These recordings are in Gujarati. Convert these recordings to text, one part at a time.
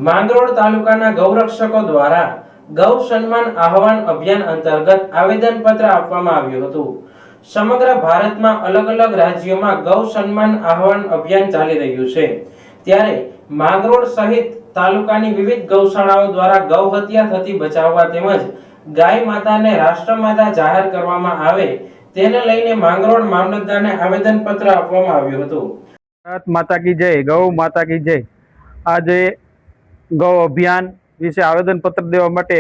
માંગરોળ તાલુકાના ગૌરક્ષકો દ્વારા ગૌ સન્માન આહવાન અભિયાન અંતર્ગત આવેદનપત્ર આપવામાં આવ્યું હતું। સમગ્ર ભારતમાં અલગ અલગ રાજ્યોમાં ગૌ સન્માન આહવાન અભિયાન ચાલી રહ્યું છે, ત્યારે માંગરોળ સહિત તાલુકાની વિવિધ ગૌશાળાઓ દ્વારા ગૌ હત્યા થતી બચાવવા તેમજ ગાય માતાને રાષ્ટ્રમાતા જાહેર કરવામાં આવે તેને લઈને માંગરોળ મામલતદારને આવેદનપત્ર આપવામાં આવ્યું હતું। ભારત માતા કી જય, ગૌ માતા કી જય। આજે ગૌ અભિયાન વિશે આવેદનપત્ર દેવા માટે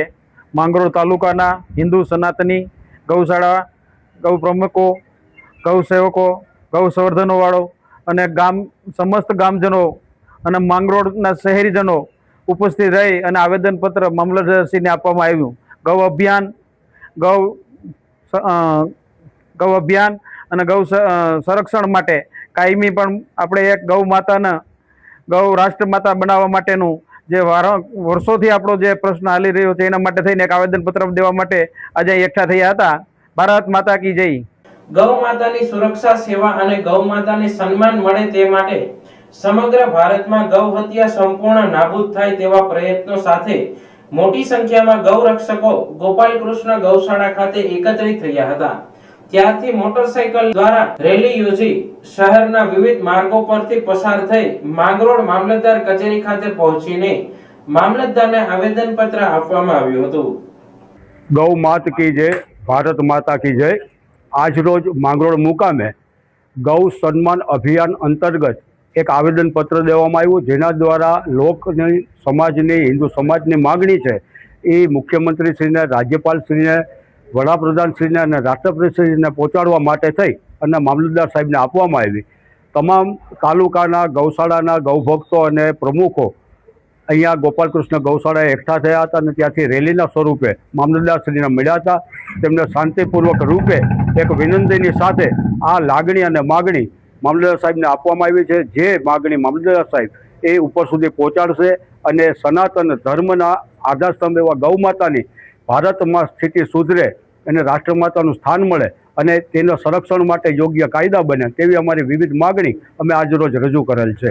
માંગરોળ તાલુકાના હિન્દુ સનાતની ગૌશાળા, ગૌ પ્રમુખો, ગૌ સેવકો, ગૌ સંવર્ધનોવાળો અને સમસ્ત ગામજનો અને માંગરોળના શહેરીજનો ઉપસ્થિત રહી અને આવેદનપત્ર મામલતદારશ્રીને આપવામાં આવ્યું। ગૌ અભિયાન અને ગૌ સંરક્ષણ માટે કાયમી પણ આપણે એક ગૌ માતાને ગૌ રાષ્ટ્રમાતા બનાવવા માટેનું જે વર્ષોથી આપણો જે પ્રશ્ન હાલી રહ્યો છે એના માટે થઈને એક આવેદનપત્ર દેવા માટે આજે એકઠા થયા હતા। ભારત માતા કી જય। ગૌ માતાની સુરક્ષા, સેવા અને ગૌ માતાને સન્માન મળે તે માટે સમગ્ર ભારતમાં ગૌ હત્યા સંપૂર્ણ નાબૂદ થાય તેવા પ્રયત્નો સાથે મોટી સંખ્યામાં ગૌ રક્ષકો ગોપાલકૃષ્ણ ગૌશાળા ખાતે એકત્રિત થયા હતા। ત્યારથી મોટરસાઇકલ દ્વારા રેલી યોજી શહેરના વિવિધ માર્ગો પરથી પસાર થઈ માંગરોળ મામલતદાર કચેરી ખાતે પહોંચીને મામલતદારને આવેદનપત્ર આપવામાં આવ્યું હતું। ગૌ માત કી જય, ભારત માતા કી જય। આજ રોજ માંગરોળ મુકામે ગૌ સન્માન અભિયાન અંતર્ગત એક આવેદનપત્ર દેવામાં આવ્યું, જેના દ્વારા લોકની સમાજની હિન્દુ સમાજની માગણી છે એ મુખ્યમંત્રીશ્રીને, રાજ્યપાલશ્રીને, વડાપ્રધાનશ્રીને અને રાષ્ટ્રપતિશ્રીને પહોંચાડવા માટે થઈ અને મામલતદાર સાહેબને આપવામાં આવી। તમામ તાલુકાના ગૌશાળાના ગૌભક્તો અને પ્રમુખો અહીંયા ગોપાલકૃષ્ણ ગૌશાળાએ એકઠા થયા હતા અને ત્યાંથી રેલીના સ્વરૂપે મામલતદારશ્રીને મળ્યા હતા। તેમને શાંતિપૂર્વક રૂપે એક વિનંતીની સાથે આ લાગણી અને માગણી મામલતદાર સાહેબને આપવામાં આવી છે, જે માગણી મામલતદાર સાહેબ એ ઉપર સુધી પહોંચાડશે અને સનાતન ધર્મના આધારસ્તંભ એવા ગૌ માતાની ભારતમાં સ્થિતિ સુધરે અને રાષ્ટ્રમાતાનું સ્થાન મળે અને તેના સંરક્ષણ માટે યોગ્ય કાયદા બને તેવી અમારી વિવિધ માગણી અમે આજરોજ રજૂ કરેલ છે।